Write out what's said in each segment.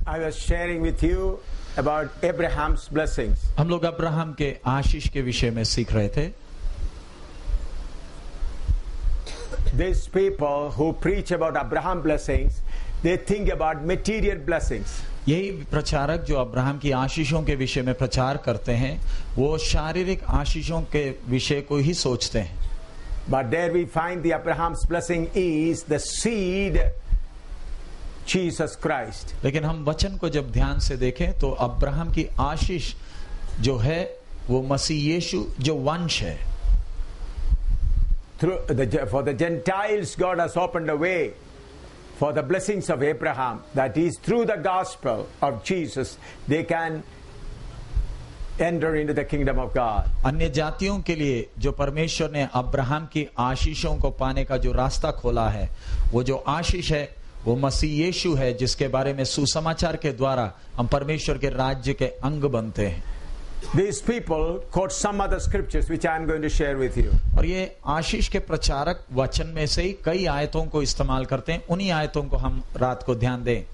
I was sharing with you about Abraham's blessings. हम लोग Abraham के आशीष के विषय में सीख रहे थे. These people who preach about Abraham blessings, they think about material blessings. यही प्रचारक जो अब्राहम की आशीषों के विषय में प्रचार करते हैं, वो शारीरिक आशीषों के विषय को ही सोचते हैं. But there we find the Abraham's blessing is the seed, Jesus Christ. लेकिन हम वचन को जब ध्यान से देखें तो अब्राहम की आशीष जो है वो मसीह यीशु जो वंश है. For the Gentiles, God has opened a way for the blessings of Abraham. That is, through the gospel of Jesus, they can enter into the kingdom of God. अन्य जातियों के लिए जो परमेश्वर ने अब्राहम की आशीषों को पाने का जो रास्ता खोला है, वो जो आशीष है वो मसीह यीशु है, जिसके बारे में सुसमाचार के द्वारा हम परमेश्वर के राज्य के अंग बनते हैं. These people quote some other scriptures which I am going to share with you. और ये आशीष के प्रचारक वचन में से ही कई आयतों को इस्तेमाल करते हैं. उन्हीं आयतों को हम रात को ध्यान दें.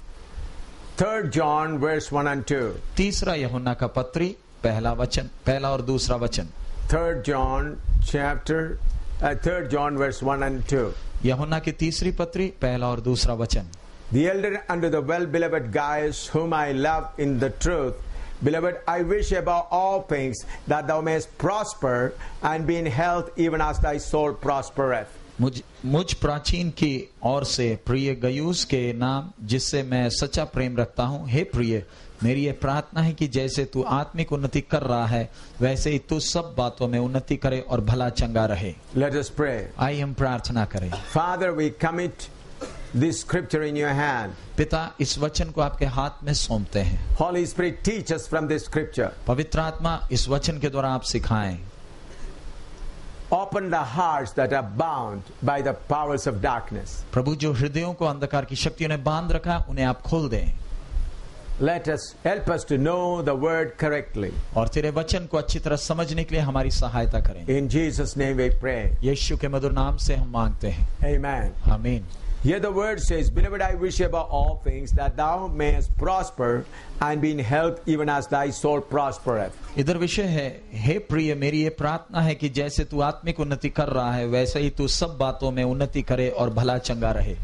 3 John verse 1 and 2. तीसरा यूहन्ना का पत्री पहला और दूसरा वचन. 3 John verse 1 and 2. यूहन्ना की तीसरी पत्री पहला और दूसरा वचन. The elder unto the well-beloved Gaius, whom I love in the truth, beloved, I wish above all things that thou mayest prosper and be in health even as thy soul prospereth. मुझ प्राचीन की ओर से प्रिय गयूस के नाम, जिससे मैं सच्चा प्रेम रखता हूँ. हे प्रिय, मेरी ये प्रार्थना है कि जैसे तू आत्मिक उन्नति कर रहा है, वैसे ही तू सब बातों में उन्नति करे और भला चंगा रहे. Let us pray. आइए हम प्रार्थना करें. Father, we commit this scripture in your hand. पिता, इस वचन को आपके हाथ में सौंपते हैं. Holy Spirit, teach us from this scripture. पवित्र आत्मा, इस वचन के द्वारा आप सिखाएं. Open the hearts that are bound by the powers of darkness. प्रभु, जो हृदयों को अंधकार की शक्तियों ने बांध रखा, उन्हें आप खोल दें. Let us help us to know the word correctly. और तेरे वचन को अच्छी तरह समझने के लिए हमारी सहायता करें. In Jesus' name we pray. यीशु के मधुर नाम से हम मांगते हैं. Amen. आमीन. Here the word says, Beloved, I wish above all things that thou mayest prosper and be in health even as thy soul prospereth. इधर विषय है, हे प्रिय, मेरी ये प्रार्थना है कि जैसे तू आत्मिक उन्नति कर रहा है, वैसे ही तू सब बातों में उन्नति करे और भला चंगा रहे.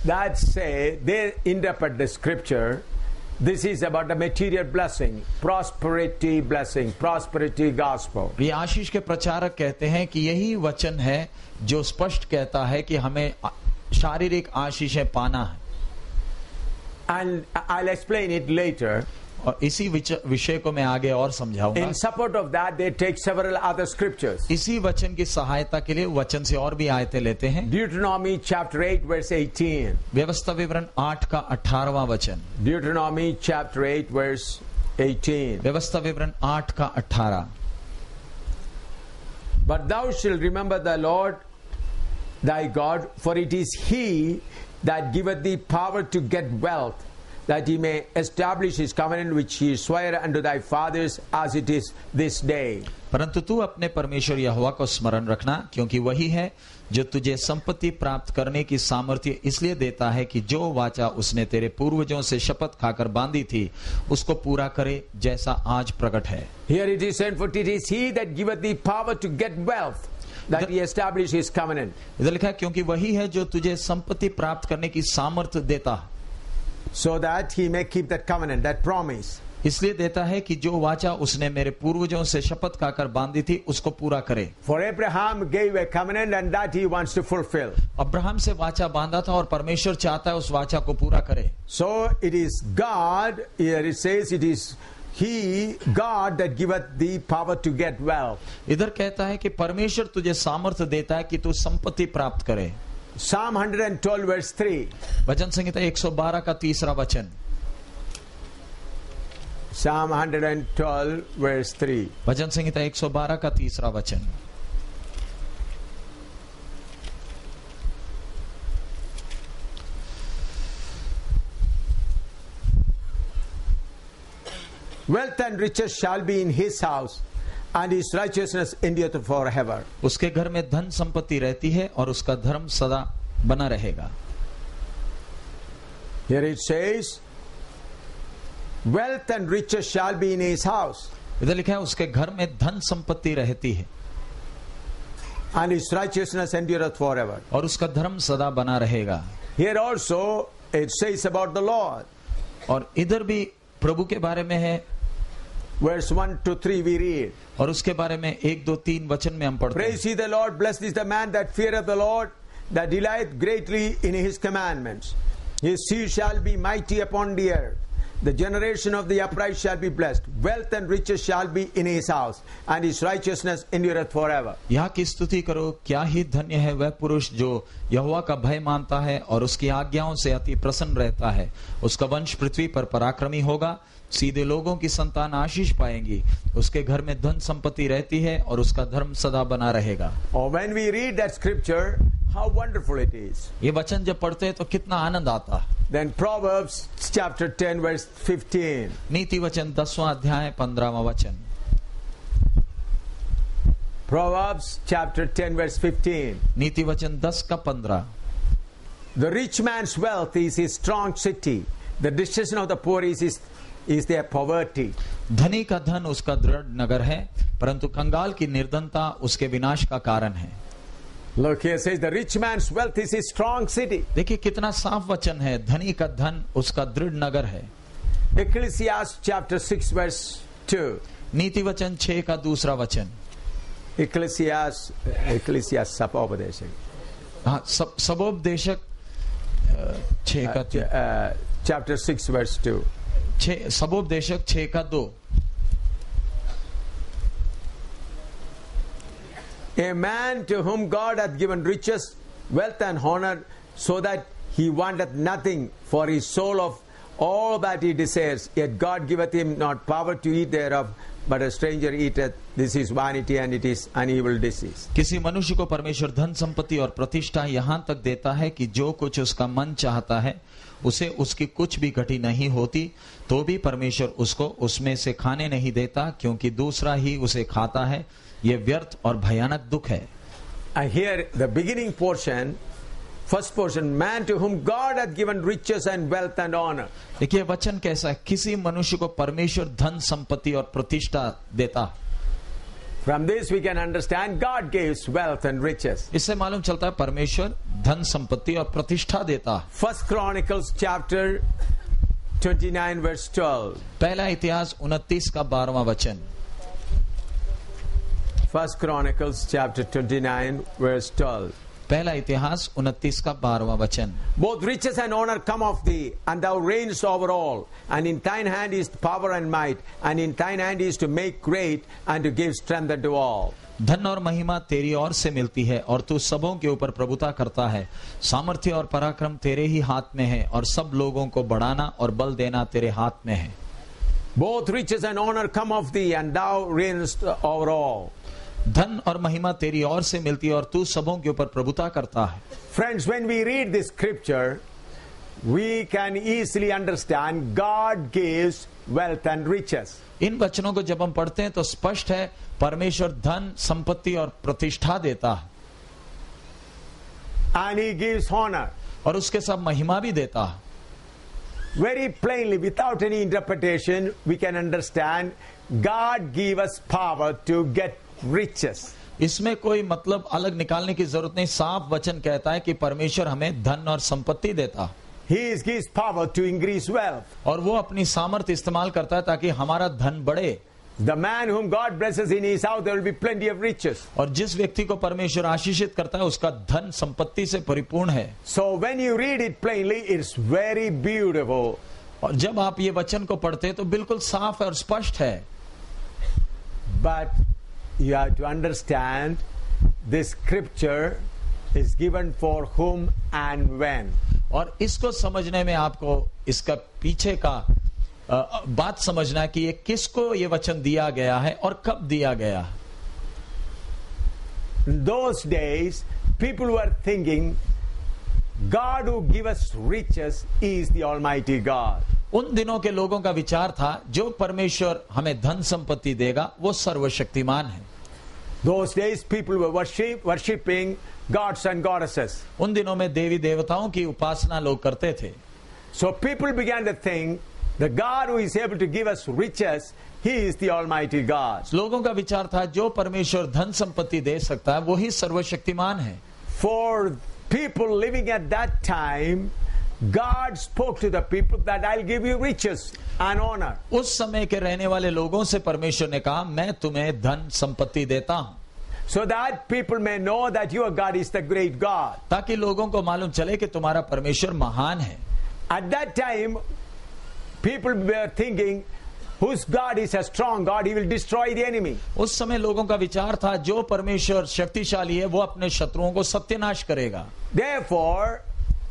That say, they interpret the scripture. This is about the material blessing, prosperity blessing, prosperity gospel. ये आशीष के प्रचारक कहते हैं कि यही वचन है जो स्पष्ट कहता है कि हमें शारीरिक आशीषें पाना है. And I'll explain it later. और इसी विषय को मैं आगे और समझाऊंगा. In support of that, they take several other scriptures. इसी वचन की सहायता के लिए वचन से और भी आयतें लेते हैं. Deuteronomy chapter 8 verse 18. व्यवस्था विवरण 8 का 18वां वचन. Deuteronomy chapter 8 verse 18. व्यवस्था विवरण 8 का 18. But thou shalt remember the Lord thy God, for it is he that giveth thee power to get wealth, that he may establish his covenant which he sware unto thy fathers as it is this day. परंतु तू अपने परमेश्वर यहोवा को स्मरण रखना, क्योंकि वही है जो तुझे संपत्ति प्राप्त करने की सामर्थ्य इसलिए देता है कि जो वाचा उसने तेरे पूर्वजों से शपथ खाकर बांधी थी, उसको पूरा करे, जैसा आज प्रकट है. Here it is said, for it is he that giveth thee power to get wealth, that he establish his covenant. इधर लिखा है, क्योंकि वही है जो तुझे संपत्ति प्राप्त करने की सामर्थ्य देता है. So that he may keep that covenant, that promise. इसलिए देता है कि जो वाचा उसने मेरे पूर्वजों से शपथ खाकर बांधी थी, उसको पूरा करे. For Abraham gave a covenant and that he wants to fulfill. Abraham से वाचा बांधा था और परमेश्वर चाहता है उस वाचा को पूरा करे. So it is God, here it says it is he, God, that giveth thee power to get wealth. इधर कहता है कि परमेश्वर तुझे सामर्थ्य देता है कि तू संपत्ति प्राप्त करे. Psalm 112 verse 3. वचन संहिता 112 का 3रा वचन. Psalm 112 verse 3. वचन संहिता 112 का 3रा वचन. Wealth and riches shall be in his house, and his righteousness endureth forever. उसके घर में धन संपत्ति रहती है और उसका धर्म सदा बना रहेगा. Here it says, wealth and riches shall be in his house, इधर लिखा है उसके घर में धन संपत्ति रहती है and his righteousness endureth forever. और उसका धर्म सदा बना रहेगा. Here also it says about the Lord. और इधर भी प्रभु के बारे में है. Verse 1 to 3 we read. और उसके बारे में 1, 2, 3 वचन में हम पढ़ते हैं. Praise ye the Lord, blessed is the man that feareth the Lord, that delighteth greatly in his commandments. His seed shall be mighty upon the earth. The generation of the upright shall be blessed. Wealth and riches shall be in his house, and his righteousness endureth forever. यहाँ की स्तुति करो, क्या ही धन्य है वह पुरुष जो यहोवा का भय मानता है और उसकी आज्ञाओं से अति प्रसन्न रहता है. उसका वंश पृथ्वी पर पराक्रमी होगा. सीधे लोगों की संतान आशीष पाएंगी. उसके घर में धन संपत्ति रहती है और उसका धर्म सदा बना रहेगा. Or when we read that scripture, how wonderful it is. ये वचन जब पढ़ते हैं तो कितना आनंद आता. Then Proverbs chapter 10 verse 15. नीति वचन 10वां अध्याय 15वां वचन. Proverbs chapter 10 verse 15. नीति वचन 10 का 15. The rich man's wealth is his strong city. The destruction of the poor is their poverty. धनी का धन उसका दृढ़ नगर है, परंतु कंगाल की निर्धनता उसके विनाश का कारण है. Look here, says the rich man's wealth is his strong city. देखिए कितना साफ वचन है. धनी का धन उसका दृढ़ नगर है. Ecclesiastes chapter 6 verse 2. नीति वचन 6 का दूसरा वचन. Ecclesiastes सबोपदेशक. हाँ, सबोपदेशक 6 का chapter 6 verse 2. सबोपदेशक 6 का 2. A man to whom God hath given riches, wealth and honor, so that he wanteth nothing for his soul of all that he desires, yet God giveth him not power to eat thereof, but a stranger eateth. This is vanity and it is an evil disease. किसी मनुष्य को परमेश्वर धन संपत्ति और प्रतिष्ठा यहाँ तक देता है कि जो कुछ उसका मन चाहता है उसे उसकी कुछ भी घटी नहीं होती, तो भी परमेश्वर उसको उसमें से खाने नहीं देता, क्योंकि दूसरा ही उसे खाता है. ये व्यर्थ और भयानक दुख है. I hear the beginning portion, first portion, man to whom God hath given riches and wealth and honor. देखिए वचन कैसा है. किसी मनुष्य को परमेश्वर धन संपत्ति और प्रतिष्ठा देता. From this we can understand God gives wealth and riches. इससे मालूम चलता है परमेश्वर धन संपत्ति और प्रतिष्ठा देता. First Chronicles chapter 29 verse 12. पहला इतिहास 29 का 12वां वचन. First Chronicles chapter 29 verse 12. पहला इतिहास 29 का 12वां वचन. Both riches and honor come of thee, and thou reignest over all, and in thine hand is power and might, and in thine hand is to make great and to give strength unto all. धन और महिमा तेरी ओर से मिलती है और तू सबों के ऊपर प्रभुता करता है. सामर्थ्य और पराक्रम तेरे ही हाथ में है और सब लोगों को बढ़ाना और बल देना तेरे हाथ में है. Both riches and honor come of thee, and thou reignest over all. धन और महिमा तेरी ओर से मिलती है और तू सबों के ऊपर प्रभुता करता है. Friends, when we read this scripture, we can easily understand God gives wealth and riches. इन वचनों को जब हम पढ़ते हैं तो स्पष्ट है परमेश्वर धन संपत्ति और प्रतिष्ठा देता है. And he gives honor. और उसके साथ महिमा भी देता है. Very plainly, without any interpretation, we can understand God give us power to get riches. इसमें कोई मतलब अलग निकालने की जरूरत नहीं. साफ वचन कहता है कि परमेश्वर हमें धन और संपत्ति देता. He gives power to increase wealth. और वो अपनी सामर्थ्य इस्तेमाल करता है ताकि हमारा धन बढ़े. The man whom God blesses in his house, there will be plenty of riches. और जिस व्यक्ति को परमेश्वर आशीषित करता है उसका धन संपत्ति से परिपूर्ण है. So when you read it plainly, it's very beautiful. और जब आप ये वचन को पढ़ते हैं तो बिल्कुल साफ है और स्पष्ट है. But you have to understand this scripture is given for whom and when. और इसको समझने में आपको इसका पीछे का बात समझना है कि ये किसको ये वचन दिया गया है और कब दिया गया. In those days, people were thinking God who gives us riches is the Almighty God. उन दिनों के लोगों का विचार था जो परमेश्वर हमें धन संपत्ति देगा वो सर्वशक्तिमान है. Those days people were worshipping gods and goddesses. उन दिनों में देवी देवताओं की उपासना लोग करते थे. So people began to think The God who is able to give us riches, He is the Almighty God. लोगों का विचार था जो परमेश्वर धन संपत्ति दे सकता है वही सर्वशक्तिमान है। For people living at that time, God spoke to the people that I'll give you riches and honor. उस समय के रहने वाले लोगों से परमेश्वर ने कहा मैं तुम्हें धन संपत्ति देता हूं, So that people may know that your God is the great God. ताकि लोगों को मालूम चले कि तुम्हारा परमेश्वर महान है। At that time, people were thinking, whose God is a strong God, He will destroy the enemy. उस समय लोगों का विचार था जो परमेश्वर शक्तिशाली है वो अपने शत्रुओं को सत्यानाश करेगा। Therefore,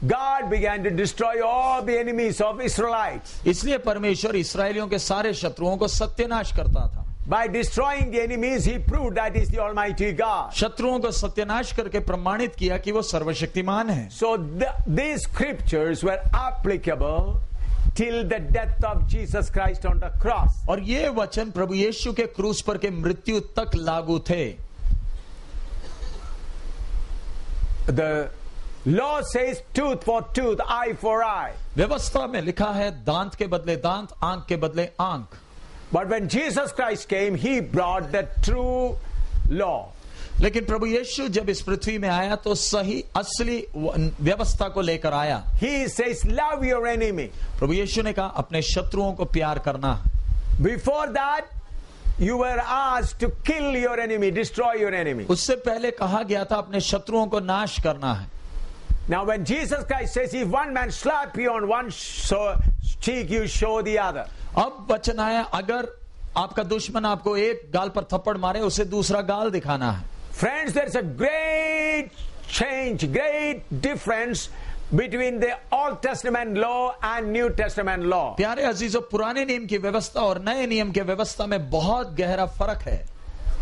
God began to destroy all the enemies of Israelites. इसलिए परमेश्वर इस्राएलियों के सारे शत्रुओं को सत्यानाश करता था। By destroying the enemies, He proved that He is the Almighty God. शत्रुओं को सत्यानाश करके प्रमाणित किया कि वो सर्वशक्तिमान है। So these scriptures were applicable till the death of Jesus Christ on the cross. और ये वचन प्रभु यीशु के क्रूस पर के मृत्यु तक लागू थे। The law says tooth for tooth, eye for eye. व्यवस्था में लिखा है दांत के बदले दांत, आंख के बदले आंख। But when Jesus Christ came, He brought the true law. लेकिन प्रभु यीशु जब इस पृथ्वी में आया तो सही असली व्यवस्था को लेकर आया। He says, love your enemy. प्रभु यीशु ने कहा अपने शत्रुओं को प्यार करना। Before that, you were asked to kill your enemy, destroy your enemy. उससे पहले कहा गया था अपने शत्रुओं को नाश करना है। Now when Jesus Christ says, if one man slap you on one cheek, you show the other. अब वचन आया अगर आपका दुश्मन आपको एक गाल पर थप्पड़ मारे उसे दूसरा गाल दिखाना है। Friends, there's a great change, great difference between the Old Testament law and New Testament law. प्यारे अजीजों, पुराने नियम की व्यवस्था और नए नियम की व्यवस्था में बहुत गहरा फर्क है।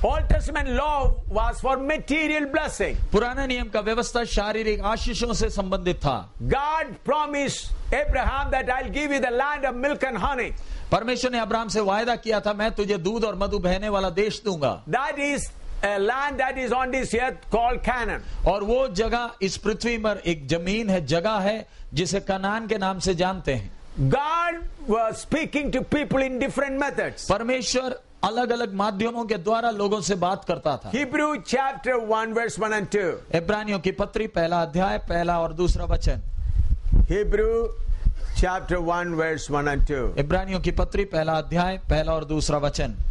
Old Testament law was for material blessing. पुराना नियम का व्यवस्था शारीरिक आशीषों से संबंधित था। God promised Abraham that I'll give you the land of milk and honey. परमेश्वर ने अब्राहम से वायदा किया था मैं तुझे दूध और मधु बहने वाला देश दूंगा। That is a land that is on this earth called Canaan. और वो जगह इस पृथ्वी पर एक जमीन है, जगह है जिसे कनान के नाम से जानते हैं। God was speaking to people in different methods. परमेश्वर अलग अलग माध्यमों के द्वारा लोगों से बात करता था। Hebrew chapter 1 verse 1 and 2. इब्रानियों की पत्री पहला अध्याय पहला और दूसरा वचन। Hebrew chapter 1 verse 1 and 2. इब्रानियों की पत्री पहला अध्याय पहला और दूसरा वचन।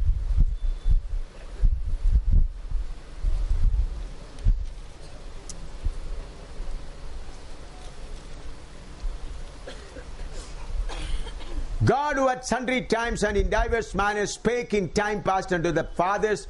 God, who at sundry times and in diverse manners spake in time past unto the fathers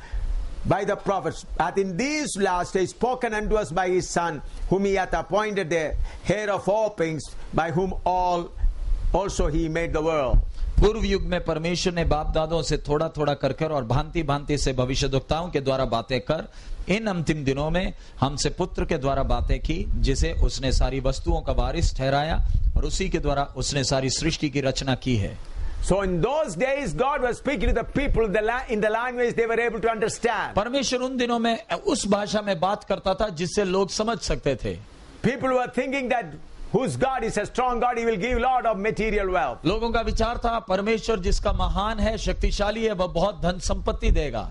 by the prophets, hath in these last days spoken unto us by His Son, whom He hath appointed the heir of all things, by whom also He made the world. पूर्व युग में परमेश्वर ने बाप दादों से थोड़ा थोड़ा कर कर और भांति भांति से भविष्यद्वक्ताओं के द्वारा बातें कर इन अंतिम दिनों में हमसे पुत्र के द्वारा बातें की, जिसे उसने सारी वस्तुओं का वारिस ठहराया और उसी के द्वारा उसने सारी सृष्टि की रचना की है। So in those days, God was speaking to the people in the language they were able to understand. परमेश्वर उन दिनों में उस भाषा में बात करता था जिससे लोग समझ सकते थे। People were thinking that whose God is a strong God, He will give a lot of material wealth. लोगों का विचार था परमेश्वर जिसका महान है, शक्तिशाली है, वह बहुत धन संपत्ति देगा।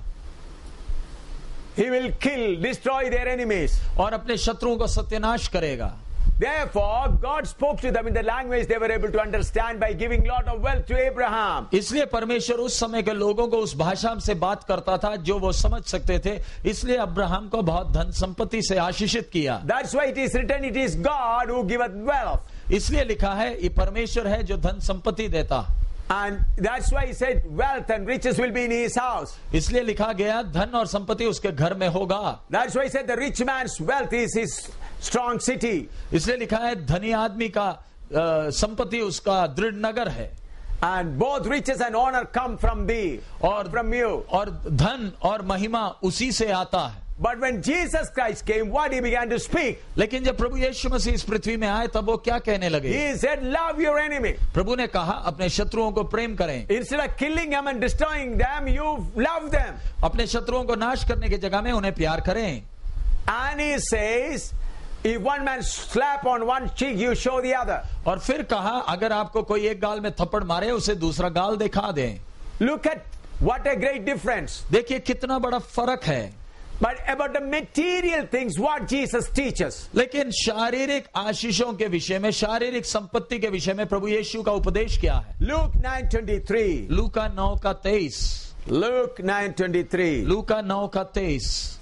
He will kill, destroy their enemies. और अपने शत्रुओं को सत्यानाश करेगा। Therefore, God spoke to them in the language they were able to understand by giving a lot of wealth to Abraham. इसलिए परमेश्वर उस समय के लोगों को उस भाषा से बात करता था जो वो समझ सकते थे, इसलिए अब्राहम को बहुत धन संपत्ति से आशीषित किया। That's why it is written, it is God who giveth wealth. इसलिए लिखा है ये परमेश्वर है जो धन संपत्ति देता। And that's why He said wealth and riches will be in His house. इसलिए लिखा गया धन और संपत्ति उसके घर में होगा। That's why He said the rich man's wealth is his strong city. इसलिए लिखा है धनी आदमी का संपत्ति उसका दृढ़ नगर है। And both riches and honor come from thee or from you. और धन और महिमा उसी से आता है। But when Jesus Christ came, what He began to speak? लेकिन जब प्रभु यीशु मसीह इस पृथ्वी में आए तब वो क्या कहने लगे? He said, love your enemy. प्रभु ने कहा अपने शत्रुओं को प्रेम करें। Instead of killing them and destroying them, you love them. अपने शत्रुओं को नाश करने की जगह में उन्हें प्यार करें। And He says, if one man slap on one cheek, you show the other. और फिर कहा अगर आपको कोई एक गाल में थप्पड़ मारे उसे दूसरा गाल दिखा दें। Look at what a great difference. देखिए कितना बड़ा फर्क है। But about the material things, what Jesus teaches. लेकिन शारीरिक आशीषों के विषय में, शारीरिक संपत्ति के विषय में प्रभु यीशु का उपदेश क्या है? Luke 9:23. Luka 9:23। Luke 9:23. Luka 9:23।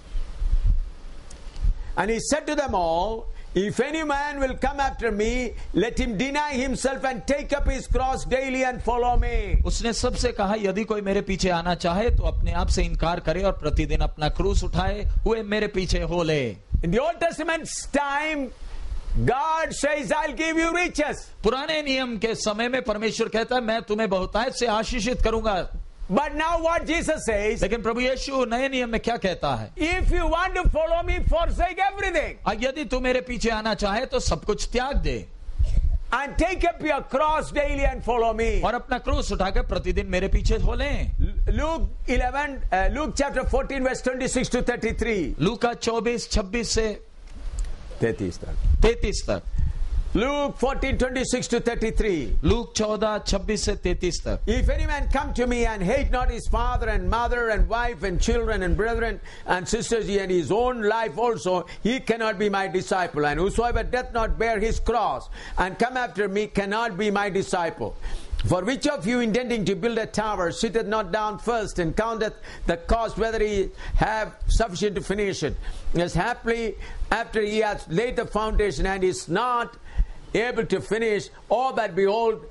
And he said to them all, if any man will come after me, let him deny himself and take up his cross daily and follow me. उसने सबसे कहा यदि कोई मेरे पीछे आना चाहे तो अपने आप से इनकार करे और प्रतिदिन अपना क्रूस उठाए हुए मेरे पीछे हो ले। In the Old Testament's time, God says, I'll give you riches. पुराने नियम के समय में परमेश्वर कहता है मैं तुम्हें बहुतायत से आशीषित करूंगा। But now what Jesus says, लेकिन प्रभु यीशु नए नियम में क्या कहता है? if you want to follow me, forsake everything. यदि तू मेरे पीछे आना चाहे तो सब कुछ त्याग दे And take up your cross daily and follow me. और अपना क्रूस उठाकर प्रतिदिन मेरे पीछे हो लें। Luke chapter 14 verse 26 to 33. लूका 24:26 से 33 तक। Luke 14:26 to 33. लूक 14:26 से 33 तक। If any man come to me and hate not his father and mother and wife and children and brethren and sisters and his own life also, he cannot be my disciple. And whosoever doth not bear his cross and come after me cannot be my disciple. For which of you intending to build a tower sitteth not down first and counteth the cost whether he have sufficient to finish it? As haply after he hath laid the foundation and is not able to finish, all that behold,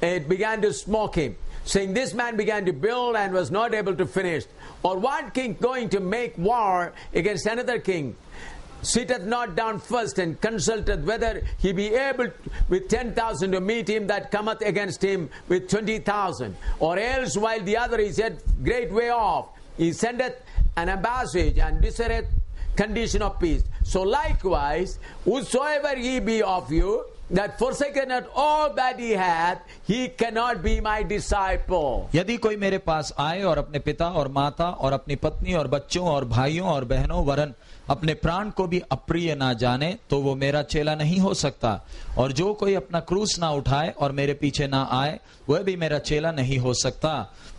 it began to smoke him, saying, this man began to build and was not able to finish. Or what king going to make war against another king sitteth not down first and consulteth whether he be able with 10,000 to meet him that cometh against him with 20,000? Or else while the other is yet great way off, he sendeth an ambassage and desireth condition of peace. So likewise, whosoever he be of you that forsaketh not all that he hath, he cannot be my disciple. यदि कोई मेरे पास आए और अपने पिता और माता और अपनी पत्नी और बच्चों और भाइयों और बहनों वरन अपने प्राण को भी अप्रिय ना जाने तो वो मेरा चेला नहीं हो सकता। और जो कोई अपना क्रूस ना उठाए और मेरे पीछे ना आए वह भी मेरा चेला नहीं हो सकता।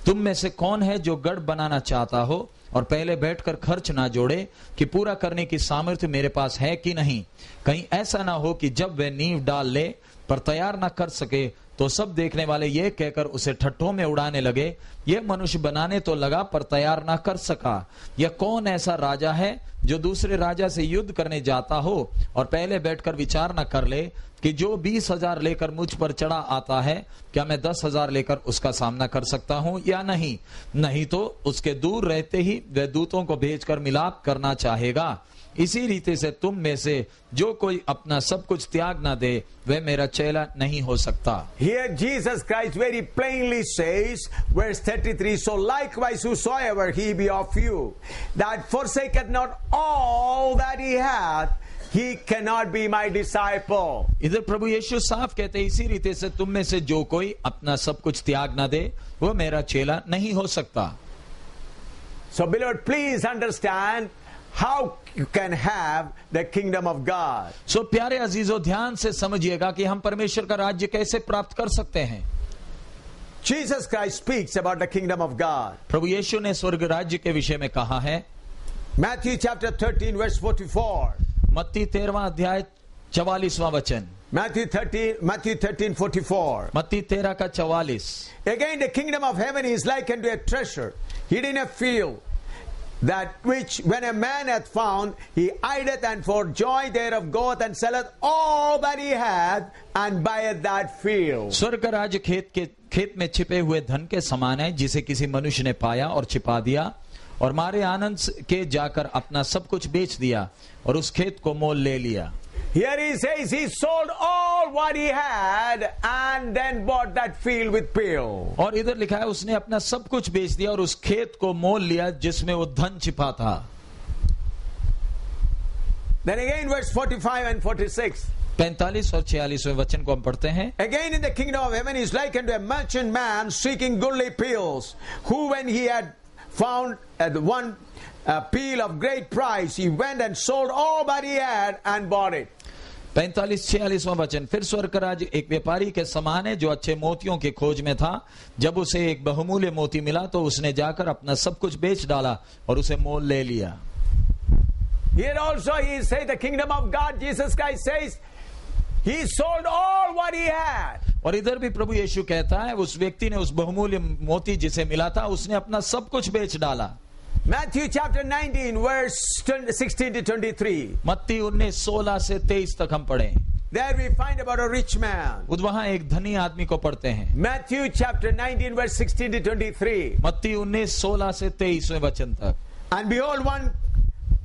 तुम में से कौन है जो गढ़ बनाना चाहता हो और पहले बैठकर खर्च ना जोड़े कि पूरा करने की सामर्थ्य मेरे पास है कि नहीं? कहीं ऐसा ना हो कि जब वह नींव डाल ले पर तैयार ना कर सके तो सब देखने वाले ये कहकर उसे ठट्ठों में उड़ाने लगे, यह मनुष्य बनाने तो लगा पर तैयार ना कर सका। यह कौन ऐसा राजा है जो दूसरे राजा से युद्ध करने जाता हो और पहले बैठकर विचार न कर ले कि जो 20,000 लेकर मुझ पर चढ़ा आता है क्या मैं 10,000 लेकर उसका सामना कर सकता हूं या नहीं? नहीं तो उसके दूर रहते ही वह दूतों को भेजकर मिलाप करना चाहेगा। इसी रीति से तुम में से जो कोई अपना सब कुछ त्याग ना दे वह मेरा चेला नहीं हो सकता। Here Jesus Christ very plainly says, verse 33, so likewise whosoever he be of you that forsaketh not all that he hath, he cannot be my disciple. इधर प्रभु यीशु साफ कहते हैं इसी रीति से तुम में से जो कोई अपना सब कुछ त्याग ना दे वह मेरा चेला नहीं हो सकता। So beloved, please understand how you can have the kingdom of God. So प्यारे अजीजों ध्यान से समझिएगा कि हम परमेश्वर का राज्य कैसे प्राप्त कर सकते हैं। Jesus Christ speaks about the kingdom of God. प्रभु यीशु ने स्वर्ग राज्य के विषय में कहा है। Matthew chapter 13 verse 44. मत्ती 13वां अध्याय 44वां वचन। Matthew 13:44. मत्ती 13 का 44। Again the kingdom of heaven is like unto a treasure hid in a field, that which when a man hath found, he hideth, and for joy thereof goeth and selleth all that he hath and buyeth that field. स्वर्ग राज्य खेत में छिपे हुए धन के समान है जिसे किसी मनुष्य ने पाया और छिपा दिया और मारे आनंद के जाकर अपना सब कुछ बेच दिया और उस खेत को मोल ले लिया। Here he says he sold all what he had and then bought that field with pearl. और इधर लिखा है उसने अपना सब कुछ बेच दिया और उस खेत को मोल लिया जिसमें वो धन छिपा था। Then again verse 45 and 46. 45 और 46वें वचन को हम पढ़ते हैं। Again in the kingdom of heaven is like unto a merchant man seeking goodly pearls, who when he had found one pearl of great price, he went and sold all that he had and bought it. 45-46वां वचन। फिर स्वर्ग का राज्य एक व्यापारी के समान है जो अच्छे मोतियों की खोज में था। जब उसे एक बहुमूल्य मोती मिला तो उसने जाकर अपना सब कुछ बेच डाला और उसे मोल ले लिया। Here also he says the kingdom of God, Jesus Christ says, he sold all what he had. और इधर भी प्रभु यीशु कहता है उस व्यक्ति ने उस बहुमूल्य मोती जिसे मिला था उसने अपना सब कुछ बेच डाला। Matthew chapter 19 verse 16 to 23. मत्ती 19:16 से 23 तक हम पढ़े। There we find about a rich man. वहां एक धनी आदमी को पढ़ते हैं। Matthew chapter 19 verse 16 to 23. मत्ती 19:16 से 23वें वचन तक। And behold, one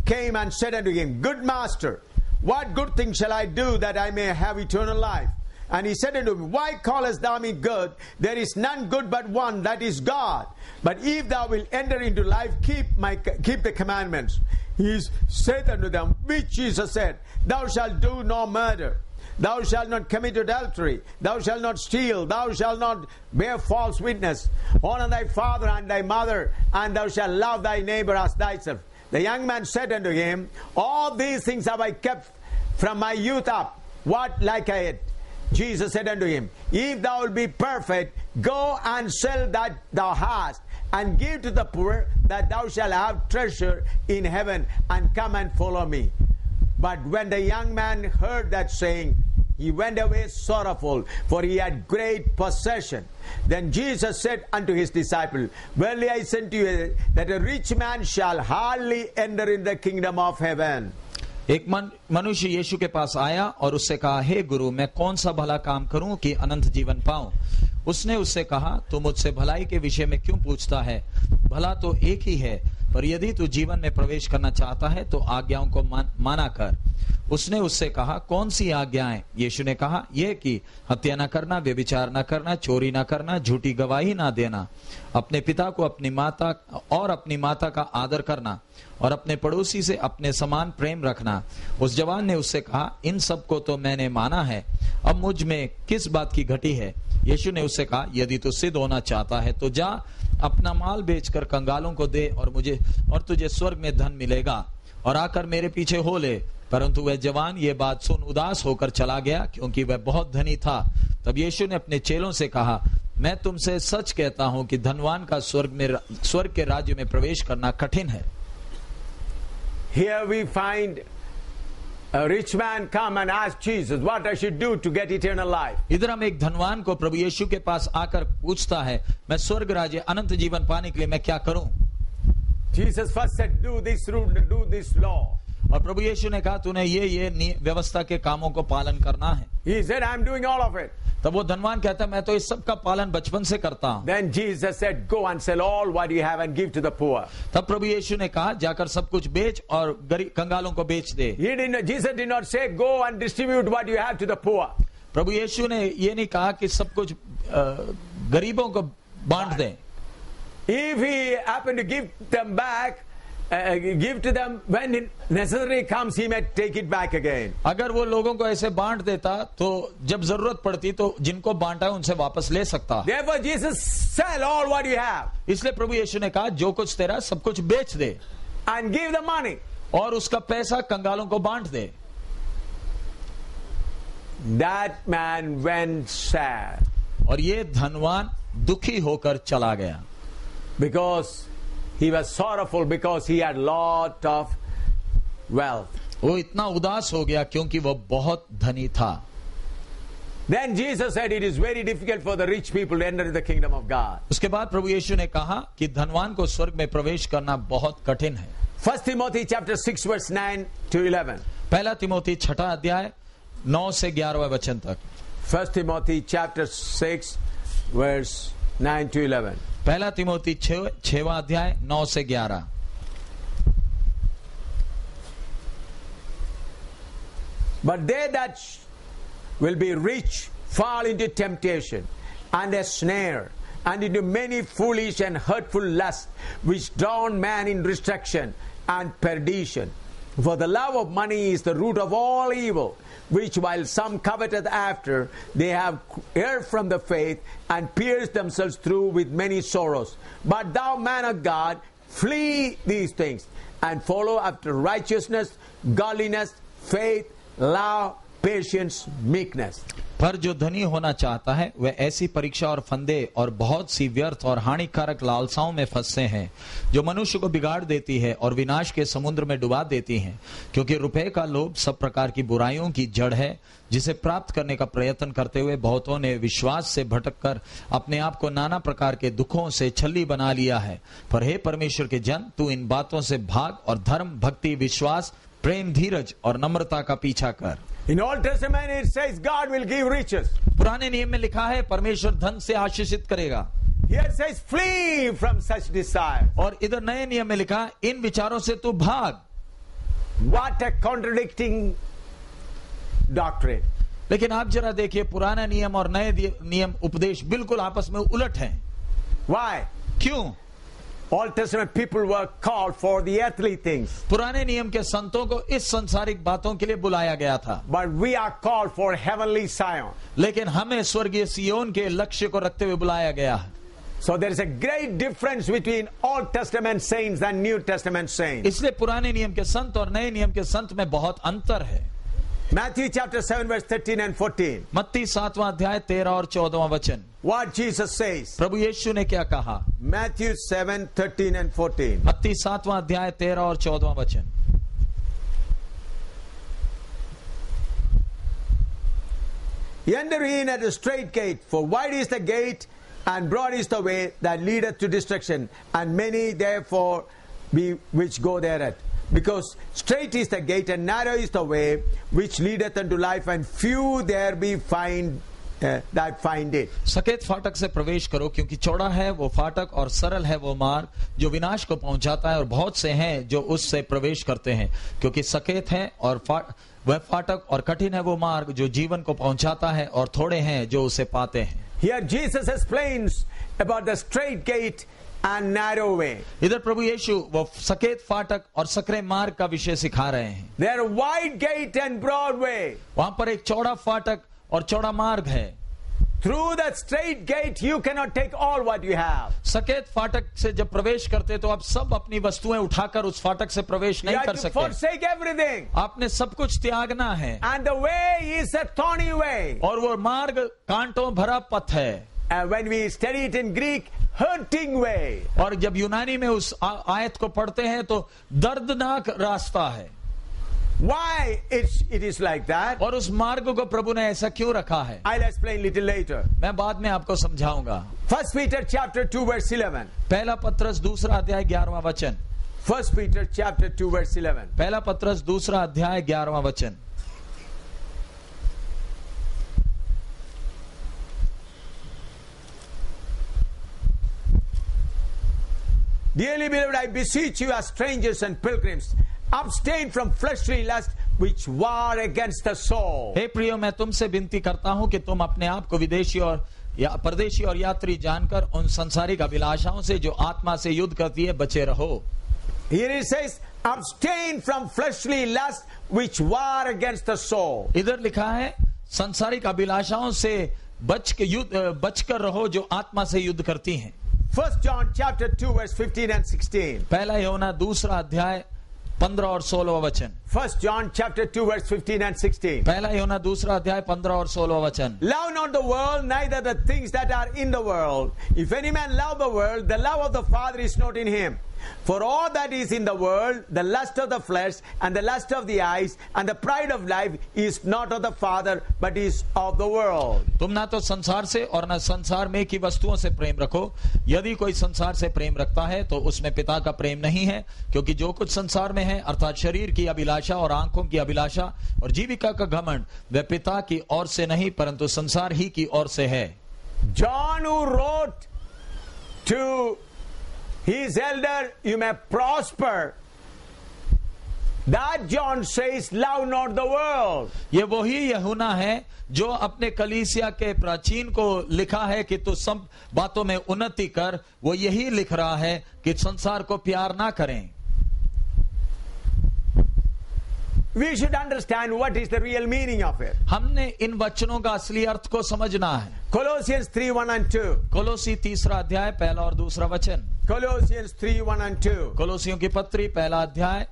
came and said unto him, Good master, what good thing shall I do that I may have eternal life? And he said unto him, Why callest thou me good? There is none good but one, that is God. But if thou wilt enter into life, keep the commandments. He said unto them, which Jesus said, Thou shalt do no murder. Thou shalt not commit adultery. Thou shalt not steal. Thou shalt not bear false witness. Honor thy father and thy mother, and thou shalt love thy neighbor as thyself. The young man said unto him, All these things have I kept from my youth up. What like I it? Jesus said unto him, If thou wilt be perfect, go and sell that thou hast, and give to the poor, that thou shalt have treasure in heaven, and come and follow me. But when the young man heard that saying, he went away sorrowful, for he had great possession. Then Jesus said unto his disciples, Verily I say unto you, that a rich man shall hardly enter in the kingdom of heaven. एक मनुष्य यीशु के पास आया और उससे कहा, हे गुरु, मैं कौन सा भला काम करूं कि अनंत जीवन पाऊं? उसने उससे कहा, तू मुझसे भलाई के विषय में क्यों पूछता है? भला तो एक ही है, पर यदि तू जीवन में प्रवेश करना चाहता है तो आज्ञाओं को माना कर। उसने उससे कहा, कौन सी आज्ञाएं? यीशु ने कहा, यह कि हत्या न करना, व्यभिचार न करना, चोरी न करना, झूठी गवाही न देना, अपने पिता को अपनी माता का आदर करना, और अपने पड़ोसी से अपने समान प्रेम रखना। उस जवान ने उससे कहा, इन सब को तो मैंने माना है, अब मुझ में किस बात की घटी है? यीशु ने उससे कहा, यदि तू सिद्ध होना चाहता है तो जा, अपना माल बेचकर कंगालों को दे, और तुझे स्वर्ग में धन मिलेगा, और आकर मेरे पीछे हो ले। परंतु वह जवान ये बात सुन उदास होकर चला गया, क्योंकि वह बहुत धनी था। तब यीशु ने अपने चेलों से कहा, मैं तुमसे सच कहता हूं कि धनवान का स्वर्ग के राज्य में प्रवेश करना कठिन है। Here we find a rich man come and ask Jesus, what I should do to get eternal life. इधर हम एक धनवान को प्रभु यीशु के पास आकर पूछता है, मैं स्वर्ग राज्य अनंत जीवन पाने के लिए मैं क्या करूं? Jesus first said, do this rule, do this law. और प्रभु यीशु ने कहा, तूने ये व्यवस्था के कामों को पालन करना है। He said, I'm doing all of it. तब वो धनवान कहता है, मैं तो इस सब का पालन बचपन से करता हूं। Then Jesus said, go and sell all what you have and give to the poor. तब प्रभु यीशु ने कहा, जाकर सब कुछ बेच और कंगालों को बेच दे। Jesus did not say, go and distribute what you have to the poor. प्रभु यीशु ने ये नहीं कहा कि सब कुछ गरीबों को बांट दें। If he happened to give them back, give to them when necessary comes, he may take it back again. अगर वो लोगों को ऐसे बांट देता तो जब जरूरत पड़ती तो जिनको बांटा है उनसे वापस ले सकता। Therefore Jesus sell all what you have. इसलिए प्रभु यीशु ने कहा, जो कुछ तेरा सब कुछ बेच दे, and give the money, और उसका पैसा कंगालों को बांट दे। That man went sad. और ये धनवान दुखी होकर चला गया। Because he was sorrowful, because he had lot of wealth. वो इतना उदास हो गया क्योंकि वो बहुत धनी था। Then Jesus said, it is very difficult for the rich people to enter the kingdom of God. उसके बाद प्रभु यीशु ने कहा कि धनवान को स्वर्ग में प्रवेश करना बहुत कठिन है। 1 Timothy chapter 6 verse 9 to 11. पहला तिमोथी 6 अध्याय 9 से 11 वचन तक। 1 Timothy chapter 6 verse 9 to 11. पहला तिमोथी 6 अध्याय 9 से 11। But they that will be rich fall into temptation and a snare, and into many foolish and hurtful lusts, which drown man in destruction and perdition. For the love of money is the root of all evil, which while some coveteth after, they have erred from the faith, and pierced themselves through with many sorrows. But thou, man of God, flee these things, and follow after righteousness, godliness, faith, love, patience, meekness. पर जो धनी होना चाहता है वह ऐसी परीक्षा और फंदे और बहुत सी व्यर्थ और हानिकारक लालसाओं में फंसे हैं जो मनुष्य को बिगाड़ देती है और विनाश के समुद्र में डुबा देती हैं। क्योंकि रुपए का लोभ सब प्रकार की बुराइयों की जड़ है, जिसे प्राप्त करने का प्रयत्न करते हुए बहुतों ने विश्वास से भटककर अपने आप को नाना प्रकार के दुखों से छली बना लिया है। पर हे परमेश्वर के जन, तू इन बातों से भाग और धर्म, भक्ति, विश्वास, प्रेम, धीरज और नम्रता का पीछा कर। In Old Testament it says God will give riches. पुराने नियम में लिखा है परमेश्वर धन से आशीषित करेगा। Here it says flee from such desire. और इधर नए नियम में लिखा इन विचारों से तू भाग। What a contradicting doctrine. लेकिन आप जरा देखिए, पुराना नियम और नए नियम उपदेश बिल्कुल आपस में उलट हैं। Why? क्यों? Old Testament people were called for the earthly things. पुराने नियम के संतों को इस संसारिक बातों के लिए बुलाया गया था, But we are called for heavenly Zion. लेकिन हमें स्वर्गीय सियोन के लक्ष्य को रखते हुए बुलाया गया है। So there is a great difference between Old Testament saints and New Testament saints. इसलिए पुराने नियम के संत और नए नियम के संत में बहुत अंतर है। Matthew chapter 7 verse 13 and 14. मत्ती 7वां अध्याय 13 और 14वां वचन। What Jesus says. प्रभु यीशु ने क्या कहा? Matthew 7, 13 and 14. मत्ती 7वां अध्याय 13 और 14वां वचन। Enter in at the straight gate, for wide is the gate, and broad is the way that leadeth to destruction, and many therefore be which go thereat. Because straight is the gate, and narrow is the way which leadeth unto life, and few there be that find it. सकेत फाटक से प्रवेश करो, क्योंकि चौड़ा है वो फाटक और सरल है वो मार्ग जो विनाश को पहुंचाता है, और बहुत से हैं जो उससे प्रवेश करते हैं। क्योंकि सकेत है और वह फाटक और कठिन है वो मार्ग जो जीवन को पहुंचाता है, और थोड़े हैं जो उसे पाते हैं। Here Jesus explains about the straight gate and narrow way. इधर प्रभु यीशु वो सकेत फाटक और सकरे मार्ग का विषय सिखा रहे हैं। There are wide gate and broad way. वहां पर एक चौड़ा फाटक और चौड़ा मार्ग है। Through that straight gate you cannot take all what you have. सकेत फाटक से जब प्रवेश करते तो आप सब अपनी वस्तुएं उठाकर उस फाटक से प्रवेश You नहीं have कर to सकते। forsake everything. आपने सब कुछ त्यागना है, And the way is a thorny way. और वो मार्ग कांटों भरा पथ है। And when we study it in Greek, hurting way. और जब यूनानी में उस आयत को पढ़ते हैं तो दर्दनाक रास्ता है। Why it is like that? और उस मार्ग को प्रभु ने ऐसा क्यों रखा है, I'll explain little later. मैं बाद में आपको समझाऊंगा। 1 Peter chapter 2 verse 11. पहला पत्रस दूसरा अध्याय 11वां वचन। 1 Peter chapter 2 verse 11. पहला पत्रस दूसरा अध्याय 11वां वचन। Dearly beloved, I beseech you as strangers and pilgrims, abstain from fleshly lust which war against the soul. हे प्रियो, मैं तुमसे विनती करता हूं कि तुम अपने आप को विदेशी और परदेशी और यात्री जानकर उन संसारिक अभिलाषाओं से जो आत्मा से युद्ध करती है बचे रहो। Here it says, abstain from fleshly lust which war against the soul. इधर लिखा है संसारिक अभिलाषाओं से बचकर रहो जो आत्मा से युद्ध करती हैं। 1 John chapter 2 verse 15 and 16. पहला यूहन्ना दूसरा अध्याय 15 और 16 वचन। 1 John chapter 2 verse 15 and 16. पहला यूहन्ना दूसरा अध्याय 15 और 16 वचन। Love not the world, neither the things that are in the world. If any man love the world, the love of the Father is not in him. For all that is in the world, the lust of the flesh and the lust of the eyes and the pride of life is not of the Father, but is of the world. तुम ना तो संसार से और न संसार में की वस्तुओं से प्रेम रखो। यदि कोई संसार से प्रेम रखता है तो उसमें पिता का प्रेम नहीं है, क्योंकि जो कुछ संसार में है अर्थात शरीर की अभिलाषा और आंखों की अभिलाषा और जीविका का घमंड, वह पिता की ओर से नहीं परंतु संसार ही की ओर से है। John, who wrote to his elder, you may prosper. That John says, love not the world. ये वही यूहन्ना है जो अपने कलीसिया के प्राचीन को लिखा है कि तू सब बातों में उन्नति कर। वो यही लिख रहा है कि संसार को प्यार ना करें। We should understand what is the real meaning of it. हमने इन वचनों का असली अर्थ को समझना है। Colossians 3:1 and 2. कोलोसी तीसरा अध्याय पहला और दूसरा वचन। Colossians 3:1 and 2. कोलोसियों की पत्री पहला अध्याय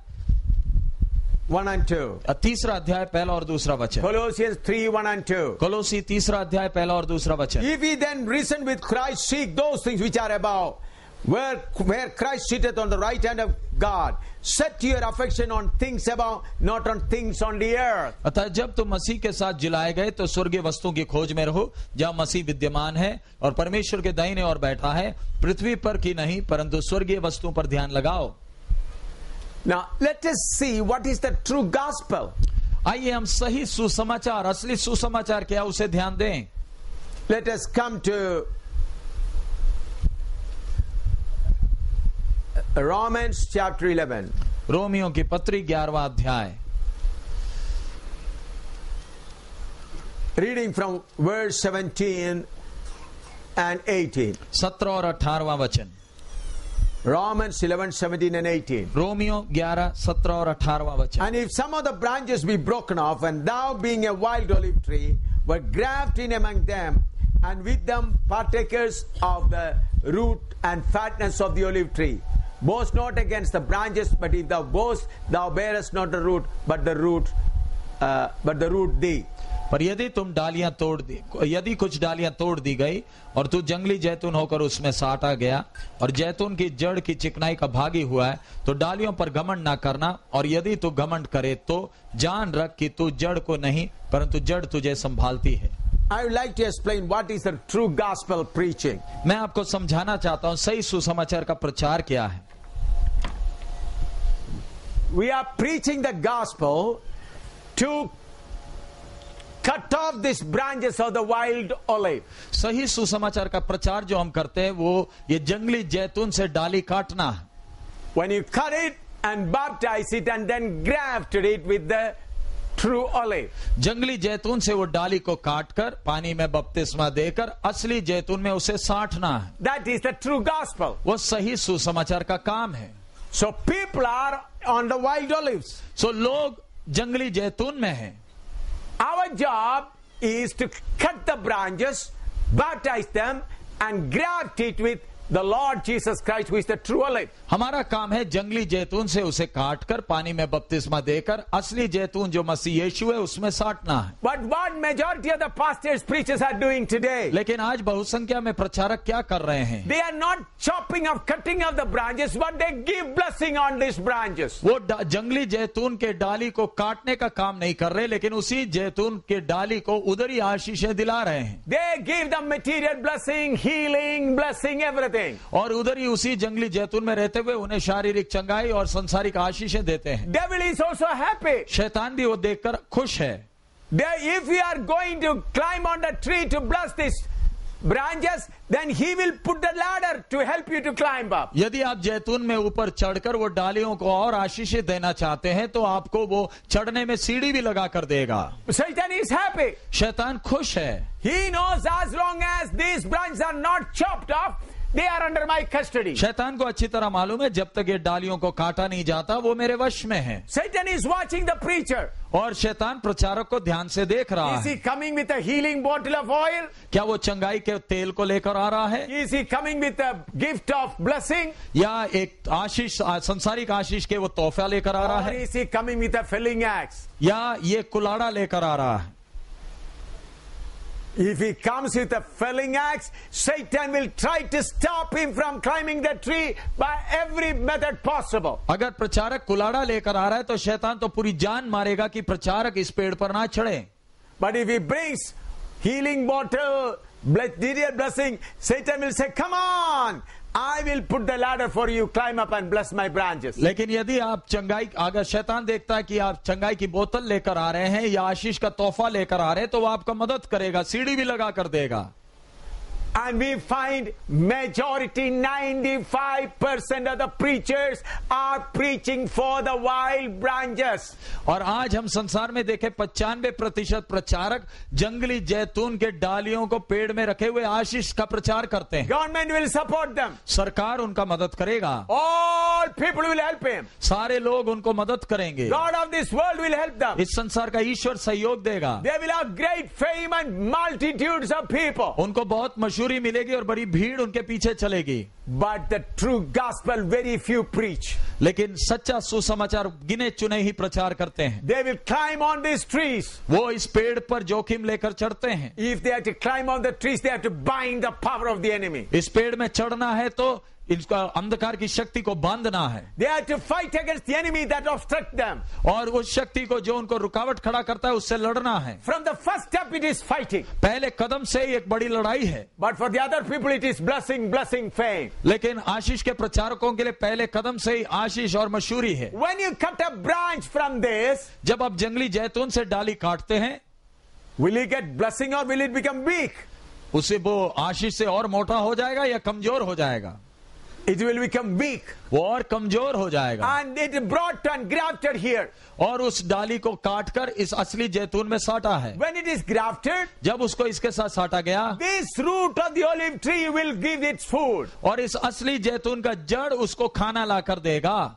1 and 2. तीसरा अध्याय पहला और दूसरा वचन। Colossians 3, 1 and 2. कोलोसी तीसरा अध्याय पहला और दूसरा वचन। If ye then reason with Christ, seek those things which are above, where Christ sitteth on the right hand of God. Set your affection on things above, not on things on the earth. अतः जब तुम मसीह के साथ जिलाए गए तो स्वर्गीय वस्तुओं की खोज में रहो, जहाँ मसीह विद्यमान है और परमेश्वर के दाहिने ओर बैठा है। पृथ्वी पर की नहीं परंतु स्वर्गीय वस्तुओं पर ध्यान लगाओ। Now let us see what is the true gospel. आइए हम सही सुसमाचार, असली सुसमाचार क्या उसे ध्यान दें। Let us come to Romans chapter 11. रोमियों की पत्री 11वां अध्याय, Reading from verse 17 and 18. 17 और 18वां वचन। Romans 11, 17 and 18. रोमियो 11, 17 और 18वां वचन। And if some of the branches be broken off, and thou being a wild olive tree, were grafted in among them, and with them partakers of the root and fatness of the olive tree. Boast not against the branches, but if thou boast, thou bearest not the root, but the root thee. पर यदि कुछ डालियां तोड़ दी गई और तू जंगली जैतून होकर उसमें साटा गया और जैतून की जड़ की चिकनाई का भागी हुआ है, तो डालियों पर घमंड ना करना, और यदि तू घमंड करे तो जान रख कि तू जड़ को नहीं परंतु जड़ तुझे संभालती है। I would like to explain what is the true gospel preaching. मैं आपको समझाना चाहता हूं सही सुसमाचार का प्रचार क्या है। We are preaching the gospel to cut off these branches of the wild olive. सही सुसमाचार का प्रचार जो हम करते हैं वो ये जंगली जैतून से डाली काटना है। When you cut it and baptize it and then grafted it with the true olive. जंगली जैतून से वो डाली को काटकर पानी में बपतिस्मा देकर असली जैतून में उसे साटना है। That is the true gospel. वो सही सुसमाचार का काम है। So people are on the wild olives. So लोग जंगली जैतून में हैं। Our job is to cut the branches, baptize them, and graft it with the Lord Jesus Christ, who is the true olive. हमारा काम है जंगली जैतून से उसे काटकर पानी में बपतिस्मा देकर असली जैतून जो मसीह यीशु है उसमें साटना है। But what majority of the pastors, preachers are doing today? लेकिन आज बहुसंख्या में प्रचारक क्या कर रहे हैं? They are not chopping off, cutting off the branches, but they give blessing on these branches. वो जंगली जैतून के डाली को काटने का काम नहीं कर रहे, लेकिन उसी जैतून के डाली को उधर ही आशीषें दिला रहे हैं। They give them material blessing, healing, blessing, everything. और उधर ही उसी जंगली जैतून में रहते हुए उन्हें शारीरिक चंगाई और संसारिक आशीषें देते हैं। Devil is also happy. शैतान भी वो देखकर खुश है। If we are going to climb on the tree to bless these branches, then he will put the ladder to help you to climb up. यदि आप जैतून में ऊपर चढ़कर वो डालियों को और आशीषें देना चाहते हैं तो आपको वो चढ़ने में सीढ़ी भी लगा कर देगा। Satan is happy. शैतान खुश है। He knows as long as these branches are not chopped off, they are under my custody. शैतान को अच्छी तरह मालूम है जब तक ये डालियों को काटा नहीं जाता वो मेरे वश में है। Satan is watching the preacher. और शैतान प्रचारक को ध्यान से देख रहा Is है। he coming with a healing bottle of oil? क्या वो चंगाई के तेल को लेकर आ रहा है? Is he coming with a gift of blessing? या एक आशीष, संसारिक आशीष के वो तोहफा लेकर आ रहा Or है? is he coming with a felling axe? या ये कुलाड़ा लेकर आ रहा है? If he comes with a felling axe, Satan will try to stop him from climbing the tree by every method possible. अगर प्रचारक कुलाड़ा लेकर आ रहा है तो शैतान तो पूरी जान मारेगा कि प्रचारक इस पेड़ पर ना चढ़े। But if he brings healing bottle, material blessing, Satan will say, come on, I will put the ladder for you, climb up and bless my branches. लेकिन यदि आप चंगाई, अगर शैतान देखता है कि आप चंगाई की बोतल लेकर आ रहे हैं या आशीष का तोहफा लेकर आ रहे हैं तो वो आपका मदद करेगा, सीढ़ी भी लगा कर देगा। And we find majority, 95% of the preachers are preaching for the wild branches. और आज हम संसार में देखें 95% प्रचारक जंगली जैतून के डालियों को पेड़ में रखे हुए आशीष का प्रचार करते हैं। Government will support them. सरकार उनका मदद करेगा। All people will help him. सारे लोग उनको मदद करेंगे। God of this world will help them. इस संसार का ईश्वर सहयोग देगा। They will have great fame and multitudes of people. उनको बहुत मशहूर मशहूरी मिलेगी और बड़ी भीड़ उनके पीछे चलेगी, but the true gospel very few preach. लेकिन सच्चा सुसमाचार गिने चुने ही प्रचार करते हैं। They will climb on these trees. वो इस पेड़ पर जोखिम लेकर चढ़ते हैं। If they have to climb on the trees, they have to bind the power of the enemy. इस पेड़ में चढ़ना है तो इसका अंधकार की शक्ति को बांधना है। They have to fight against the enemy that obstruct them. और उस शक्ति को जो उनको रुकावट खड़ा करता है उससे लड़ना है। From the first step it is fighting. पहले कदम से ही एक बड़ी लड़ाई है। But for the other people it is blessing, blessing, fame. लेकिन आशीष के प्रचारकों के लिए पहले कदम से ही आशीष और मशहूरी है। When you cut a branch from this, जब आप जंगली जैतून से डाली काटते हैं, will it get blessing or will it become weak? उसे वो आशीष से और मोटा हो जाएगा या कमजोर हो जाएगा? It will become weak. वो और कमजोर हो जाएगा। And it is brought and grafted here. और उस डाली को काटकर इस असली जैतून में साटा है। When it is grafted, जब उसको इसके साथ साटा गया, this root of the olive tree will give its food. और इस असली जैतून का जड़ उसको खाना लाकर देगा।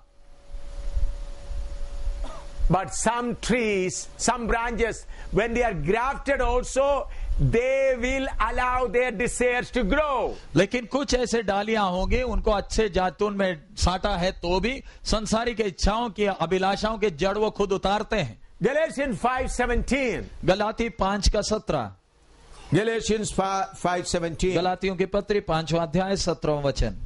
But some trees, some branches, when they are grafted also, they will allow their desires to grow. लेकिन कुछ ऐसे डालियां होंगे उनको अच्छे जैतून में साटा है तो भी संसारिक इच्छाओं की अभिलाषाओं के जड़ वो खुद उतारते हैं। Galatians 5:17. गलाती 5:17। Galatians 5:17. गलातियों की पत्री 5वां अध्याय 17वां वचन।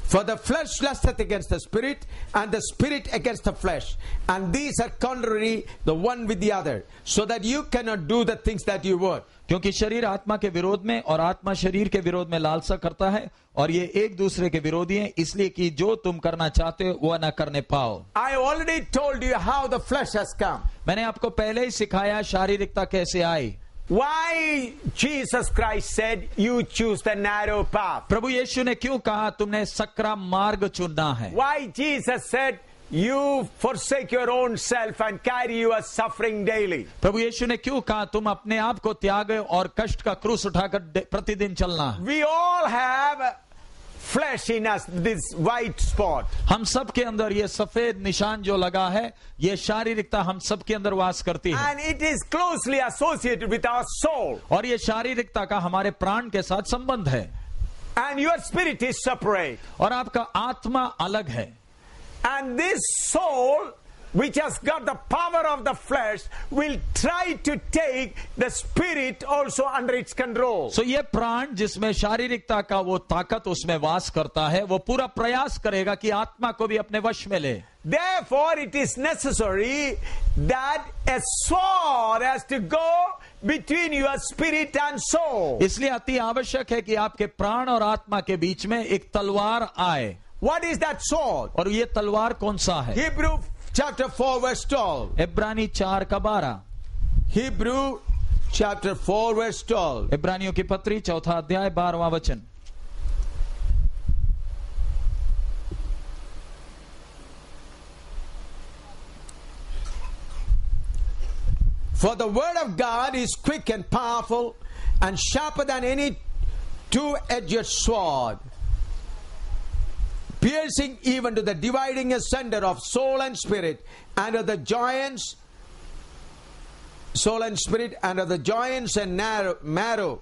For the flesh lusteth against the spirit, and the spirit against the flesh, and these are contrary the one with the other, so that you cannot do the things that you would. क्योंकि शरीर आत्मा के विरोध में और आत्मा शरीर के विरोध में लालसा करता है, और ये एक दूसरे के विरोधी हैं, इसलिए कि जो तुम करना चाहते हो वह न करने पाओ। I already told you how the flesh has come. मैंने आपको पहले ही सिखाया शारीरिकता कैसे आई। Why Jesus Christ said you choose the narrow path. प्रभु यीशु ने क्यों कहा तुमने सकरा मार्ग चुनना है? Why Jesus said you forsake your own self and carry your suffering daily. प्रभु यीशु ने क्यों कहा तुम अपने आप को त्यागे और कष्ट का क्रूस उठाकर प्रतिदिन चलना है? We all have flesh in us, this white spot. हम सब के अंदर ये सफेद निशान जो लगा है, ये शारीरिकता हम सब के अंदर वास करती है। And it is closely associated with our soul. और ये शारीरिकता का हमारे प्राण के साथ संबंध है। And your spirit is separate. और आपका आत्मा अलग है। And this soul, which has got the power of the flesh, will try to take the spirit also under its control. So ये प्राण जिसमें शारीरिकता का वो ताकत उसमें वास करता है, वो पूरा प्रयास करेगा कि आत्मा को भी अपने वश में ले। Therefore, it is necessary that a sword has to go between your spirit and soul. इसलिए अति आवश्यक है कि आपके प्राण और आत्मा के बीच में एक तलवार आए। What is that sword? और ये तलवार कौन सा है? Hebrew chapter 4 verse 12. इब्रानी 4:12। Hebrew chapter 4 verse 12. इब्रानियों की पत्री 4 अध्याय 12वां वचन। For the word of God is quick and powerful and sharper than any two-edged sword, piercing even to the dividing asunder of soul and spirit, and of the joints, and marrow,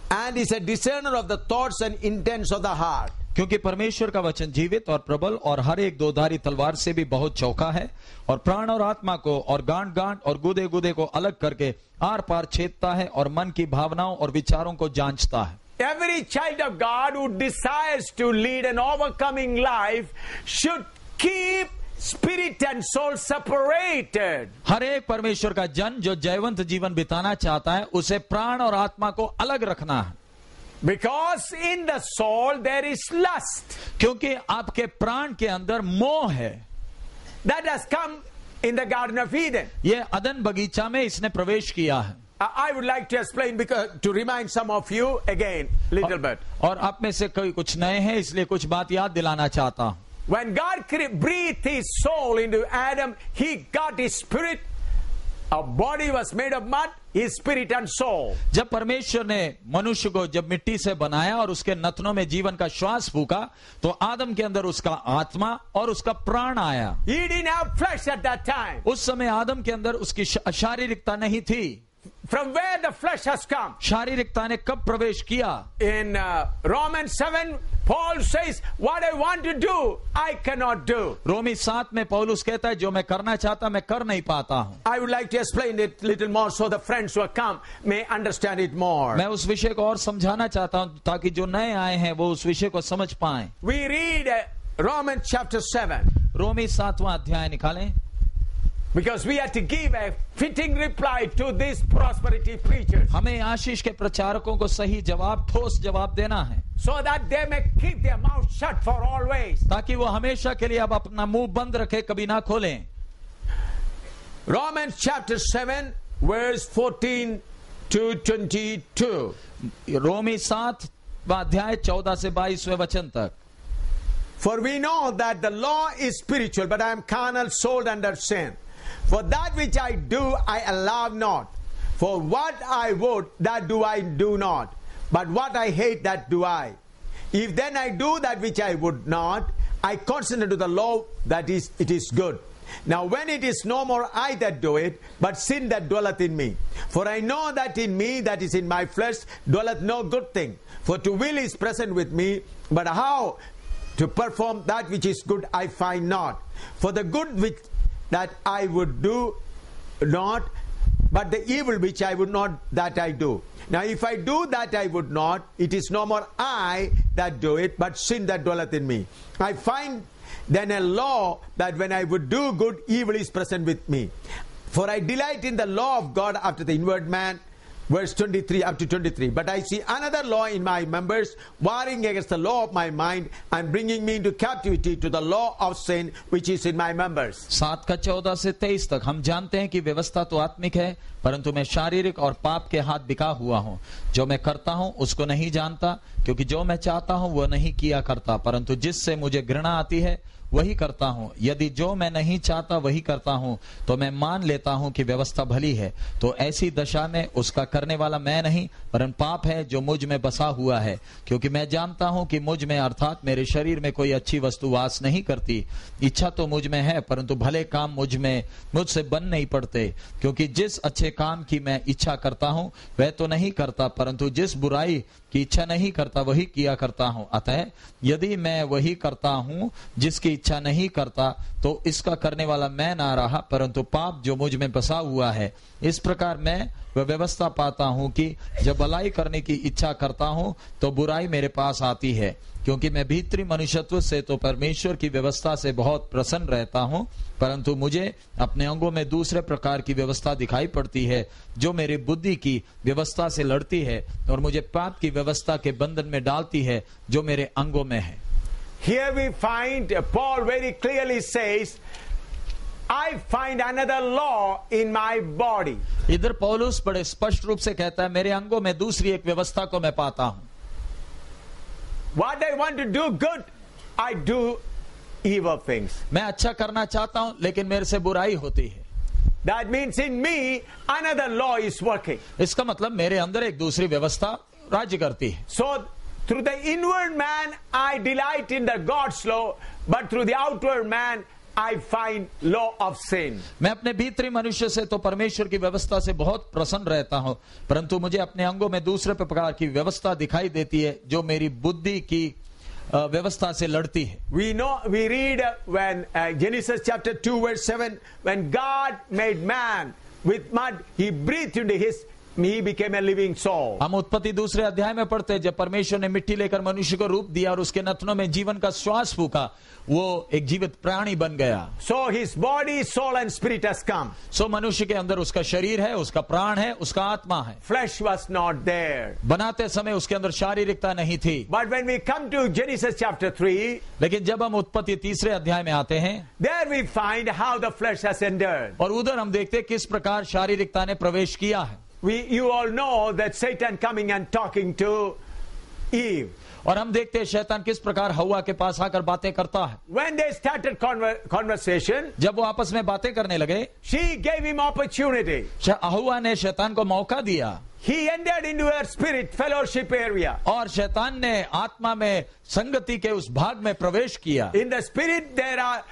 and is a discerner of the thoughts and intents of the heart. क्योंकि परमेश्वर का वचन जीवित और प्रबल और हर एक दोधारी तलवार से भी बहुत चौका है और प्राण और आत्मा को और गांठ गांठ और गुदे गुदे को अलग करके आर पार छेदता है और मन की भावनाओं और विचारों को जांचता है। Every child of God who desires to lead an overcoming life should keep spirit and soul separated. हर एक परमेश्वर का जन जो जयवंत जीवन बिताना चाहता है उसे प्राण और आत्मा को अलग रखना है। Because in the soul there is lust. क्योंकि आपके प्राण के अंदर मोह है। That has come in the Garden of Eden. ये अदन बगीचा में इसने प्रवेश किया है। I would like to explain because to remind some of you again little bit. और आप में से कोई कुछ नए हैं इसलिए कुछ बात याद दिलाना चाहता हूं। When God breathed his soul into Adam, he got his spirit. A body was made of mud, his spirit and soul. जब परमेश्वर ने मनुष्य को जब मिट्टी से बनाया और उसके नथनों में जीवन का श्वास फूका तो आदम के अंदर उसका आत्मा और उसका प्राण आया। He didn't have flesh at that time. उस समय आदम के अंदर उसकी शारीरिकता नहीं थी। from where the flesh has come. शारीरिकता ने कब प्रवेश किया? In Romans 7, Paul says, what I want to do, I cannot do. रोमी 7 में पौलुस कहता है जो मैं करना चाहता मैं कर नहीं पाता हूं। I would like to explain it a little more so the friends who have come may understand it more. मैं उस विषय को और समझाना चाहता हूं ताकि जो नए आए हैं वो उस विषय को समझ पाएं। We read Romans chapter 7. रोमी 7वां अध्याय निकालें, because we have to give a fitting reply to these prosperity preachers, हमें आशीष के प्रचारकों को सही जवाब, ठोस जवाब देना है, so that they may keep their mouth shut for always. ताकि वो हमेशा के लिए अब अपना मुंह बंद रखे, कभी ना खोलें। Romans chapter 7 verse 14 to 22. रोमी 7वां अध्याय 14 से 22वें वचन तक। For we know that the law is spiritual, but I am carnal, sold under sin. For that which I do, I allow not. For what I would, that do I do not. But what I hate, that do I. If then I do that which I would not, I consent unto the law that it is good. Now when it is no more I that do it, but sin that dwelleth in me. For I know that in me, that is in my flesh, dwelleth no good thing. For to will is present with me, but how to perform that which is good I find not. For the good which that I would do not, but the evil which I would not, that I do. Now if I do that I would not, it is no more I that do it, but sin that dwelleth in me. I find then a law that when I would do good, evil is present with me. For I delight in the law of God after the inward man. Verse 23 up to 23. But I see another law in my members, warring against the law of my mind and bringing me into captivity to the law of sin which is in my members. 7 का 14 से 23 तक हम जानते हैं कि व्यवस्था तो आत्मिक है, परंतु मैं शारीरिक और पाप के हाथ बिका हुआ हूँ। जो मैं करता हूँ उसको नहीं जानता, क्योंकि जो मैं चाहता हूँ वो नहीं किया करता, परंतु जिससे मुझे घृणा आती है वही करता हूं। यदि जो मैं नहीं चाहता वही करता हूं, तो मैं मान लेता हूं कि व्यवस्था भली है। तो ऐसी दशा में उसका करने वाला मैं नहीं, परंतु पाप है जो मुझ में बसा हुआ है। क्योंकि मैं जानता हूं कि मुझ में अर्थात मेरे शरीर में कोई अच्छी वस्तु वास नहीं करती। इच्छा तो मुझ में है, परंतु भले काम मुझसे बन नहीं पड़ते। क्योंकि जिस अच्छे काम की मैं इच्छा करता हूं वह तो नहीं करता, परंतु जिस बुराई की इच्छा नहीं करता वही किया करता हूं। अतः यदि मैं वही करता हूं जिसकी इच्छा नहीं करता, तो इसका करने वाला मैं ना रहा, परंतु पाप जो मुझ में बसा हुआ है। इस प्रकार मैं वह व्यवस्था पाता हूं कि जब भलाई करने की इच्छा करता हूं तो बुराई मेरे पास आती है। क्योंकि मैं भीतरी मनुष्यत्व से तो परमेश्वर की व्यवस्था से बहुत प्रसन्न रहता हूं, परंतु मुझे अपने अंगों में दूसरे प्रकार की व्यवस्था दिखाई पड़ती है, जो मेरी बुद्धि की व्यवस्था से लड़ती है और मुझे पाप की व्यवस्था के बंधन में डालती है जो मेरे अंगों में है। Here we find Paul very clearly says, I find another law in my body. इधर पौलुस बड़े स्पष्ट रूप से कहता है, मेरे अंगों में दूसरी एक व्यवस्था को मैं पाता हूं। What I want to do good, I do evil things. मैं अच्छा करना चाहता हूं लेकिन मेरे से बुराई होती है। That means in me another law is working. इसका मतलब मेरे अंदर एक दूसरी व्यवस्था राज्य करती है। So through the inward man I delight in the God's law, but through the outward man I find law of sin. मैं अपने भीतरी मनुष्य से तो परमेश्वर की व्यवस्था से बहुत प्रसन्न रहता हूं, परंतु मुझे अपने अंगों में दूसरे प्रकार की व्यवस्था दिखाई देती है जो मेरी बुद्धि की व्यवस्था से लड़ती है। We read when Genesis chapter 2 verse 7, when God made man with mud, he breathed into he became a living soul. हम उत्पत्ति दूसरे अध्याय में पढ़ते हैं, जब परमेश्वर ने मिट्टी लेकर मनुष्य को रूप दिया और उसके नथनों में जीवन का श्वास फूका, वो एक जीवित प्राणी बन गया। So his body, soul and spirit has come. सो मनुष्य के अंदर उसका शरीर है, उसका प्राण है, उसका आत्मा है। Flesh was not there. बनाते समय उसके अंदर शारीरिकता नहीं थी। But when we come to Genesis chapter 3, लेकिन जब हम उत्पत्ति तीसरे अध्याय में आते हैं, there we find how the flesh has entered. और उधर हम देखते हैं किस प्रकार शारीरिकता ने प्रवेश किया है। You all know that Satan coming and talking to Eve. और हम देखते हैं शैतान किस प्रकार हव्वा के पास आकर बातें करता है। When they started conversation, जब वो आपस में बातें करने लगे, she gave him opportunity. हव्वा ने शैतान को मौका दिया। he entered into her spirit fellowship area. और शैतान ने आत्मा में संगति के उस भाग में प्रवेश किया। In the spirit there are,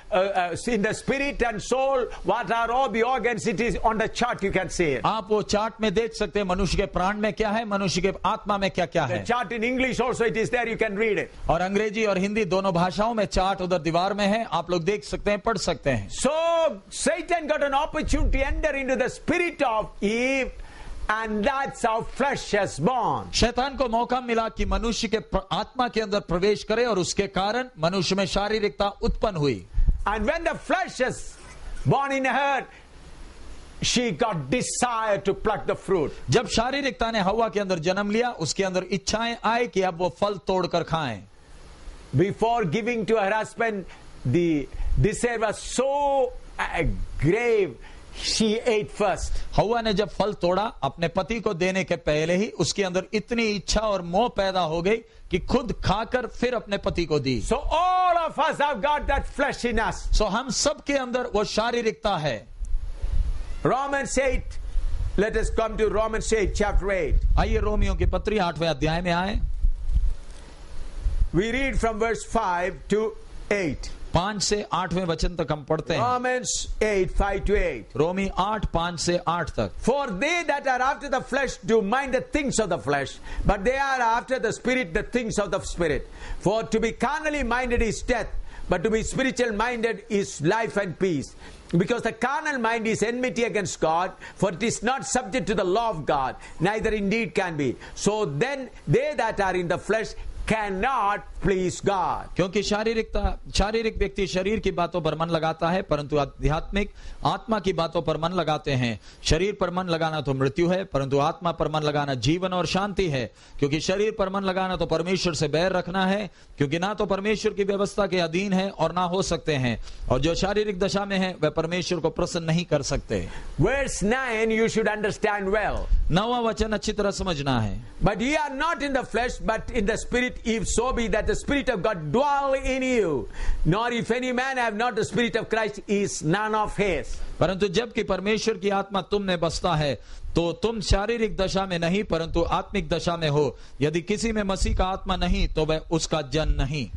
in the spirit and soul, what are all the organs? It is on the chart, you can see it. आप वो चार्ट में देख सकते हैं मनुष्य के प्राण में क्या है, मनुष्य के आत्मा में क्या क्या The है। chart in English also it is there, you can read it. और अंग्रेजी और हिंदी दोनों भाषाओं में चार्ट उधर दीवार में है, आप लोग देख सकते हैं, पढ़ सकते हैं। So Satan got an opportunity to enter into the spirit of Eve, and that's how flesh has born. शैतान को मौका मिला कि मनुष्य के आत्मा के अंदर प्रवेश करे और उसके कारण मनुष्य में शारीरिकता उत्पन्न हुई। And when the flesh is born in her, she got desire to pluck the fruit. जब शारीरिकता ने हवा के अंदर जन्म लिया, उसके अंदर इच्छाएं आई कि अब वो फल तोड़कर खाएं। Before giving to her husband, the desire was so grave, she ate first. हवा ने जब फल तोड़ा, अपने पति को देने के पहले ही उसके अंदर इतनी इच्छा और मोह पैदा हो गई कि खुद खाकर फिर अपने पति को दी। So all of us have got that flesh in us. सो हम सब के अंदर वो शारीरिकता है। Romans 8. Let us come to Romans 8, chapter 8. आइए रोमियों की पत्री 8वें अध्याय में आए। We read from verse 5 to 8. 5 से 8वें वचन तक हम पढ़ते हैं। Romans 8, 5 to 8. रोमी 8, 5 से 8 तक। For they that are after the flesh do mind the things of the flesh, but they are after the spirit the things of the spirit. For to be carnally minded is death, but to be spiritual minded is life and peace. Because the carnal mind is enmity against God, for it is not subject to the law of God, neither indeed can be. So then they that are in the flesh cannot please God. क्योंकि शारीरिक व्यक्ति शरीर की बातों पर मन लगाता है, परंतु आध्यात्मिक आत्मा की बातों पर मन लगाते हैं। शरीर पर मन लगाना तो मृत्यु है, परंतु आत्मा पर मन लगाना जीवन और शांति है। क्योंकि शरीर पर मन लगाना तो परमेश्वर से बैर रखना है, क्योंकि ना तो परमेश्वर की व्यवस्था के अधीन है और ना हो सकते हैं, और जो शारीरिक दशा में है वह परमेश्वर को प्रसन्न नहीं कर सकते। Verse 9 you should understand well. 9वां वचन अच्छी तरह समझना है। But ye are not in the flesh, but in the spirit, if so be that the Spirit of God dwell in you. Nor if any man have not the Spirit of Christ, is none of his. परंतु जबकि परमेश्वर की आत्मा तुम में बसता है, तो तुम शारीरिक दशा में नहीं परंतु आत्मिक दशा में हो। यदि किसी में मसीह का आत्मा नहीं तो वह उसका जन नहीं।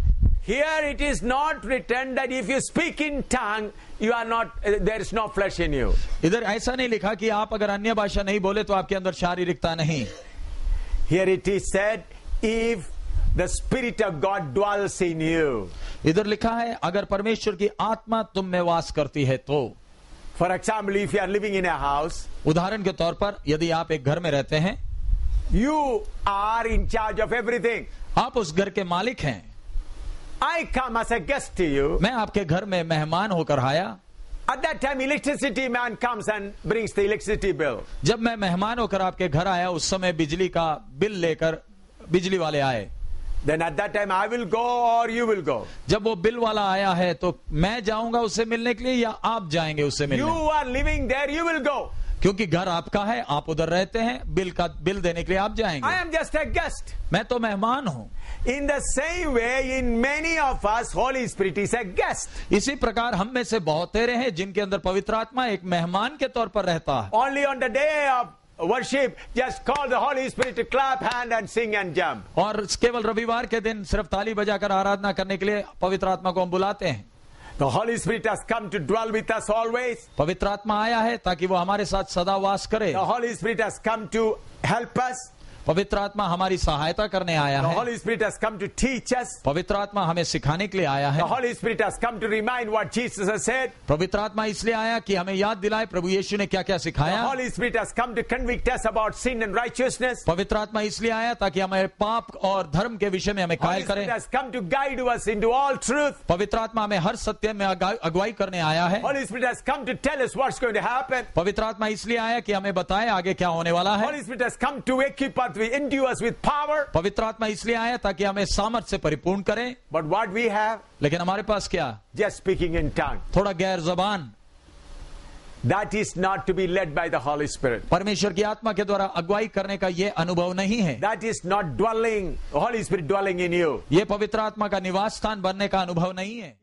Here it is not written that if you speak in tongue, you are not, there is no flesh in you. इधर ऐसा नहीं लिखा कि आप अगर अन्य भाषा नहीं बोले तो आपके अंदर शारीरिकता नहीं। Here it is said, if the Spirit of God dwells in you. इधर लिखा है अगर परमेश्वर की आत्मा तुम में वास करती है तो। For example, if you are living in a house, उदाहरण के तौर पर यदि आप एक घर में रहते हैं, you are in charge of everything. आप उस घर के मालिक हैं। I come as a guest to you. मैं आपके घर में मेहमान होकर आया। At that time, electricity man comes and brings the electricity bill. जब मैं मेहमान होकर आपके घर आया, उस समय बिजली का बिल लेकर बिजली वाले आए। Then at that time I will go or you will go. जब वो बिल वाला आया है तो मैं जाऊंगा उससे मिलने के लिए या आप जाएंगे उससे मिलने? You are living there, you will go. क्योंकि घर आपका है, आप उधर रहते हैं, बिल देने के लिए आप जाएंगे। I am just a guest. मैं तो मेहमान हूँ। In the same way, in many of us, Holy Spirit is a guest. इसी प्रकार हम में से बहुत तेरे हैं जिनके अंदर पवित्र आत्मा एक मेहमान के तौर पर रहता है। Only on the day of worship, just call the Holy Spirit to clap hand and sing and jump. और केवल रविवार के दिन सिर्फ ताली बजाकर आराधना करने के लिए पवित्र आत्मा को हम बुलाते हैं। The Holy Spirit has come to dwell with us always. पवित्र आत्मा आया है ताकि वो हमारे साथ सदा वास करे। The Holy Spirit has come to help us. पवित्र आत्मा हमारी सहायता करने आया The है। Holy Spirit has come to teach us. पवित्र आत्मा हमें सिखाने के लिए आया है। The Holy Spirit has come to remind what Jesus has said. पवित्र आत्मा इसलिए आया कि हमें याद दिलाए प्रभु यीशु ने क्या क्या The सिखाया। Holy Spirit has come to convict us about sin and righteousness. पवित्र आत्मा इसलिए आया ताकि हमें पाप और धर्म के विषय में हमें Holy कायल Spirit करे। has come to guide us into all truth. पवित्र आत्मा हमें हर सत्य में अगुवाई करने आया है। Holy Spirit has come to tell us what's going to happen. पवित्र आत्मा इसलिए आया कि हमें बताए आगे क्या होने वाला है। Holy Spirit has come to equip us, to endue us with power. पवित्र आत्मा इसलिए आया ताकि हमें सामर्थ से परिपूर्ण करें। But what we have, लेकिन हमारे पास क्या? just speaking in tongue. थोड़ा गैर जबान। That is not to be led by the Holy Spirit. परमेश्वर की आत्मा के द्वारा अगुवाई करने का ये अनुभव नहीं है। That is not dwelling, Holy Spirit dwelling in you. ये पवित्र आत्मा का निवास स्थान बनने का अनुभव नहीं है।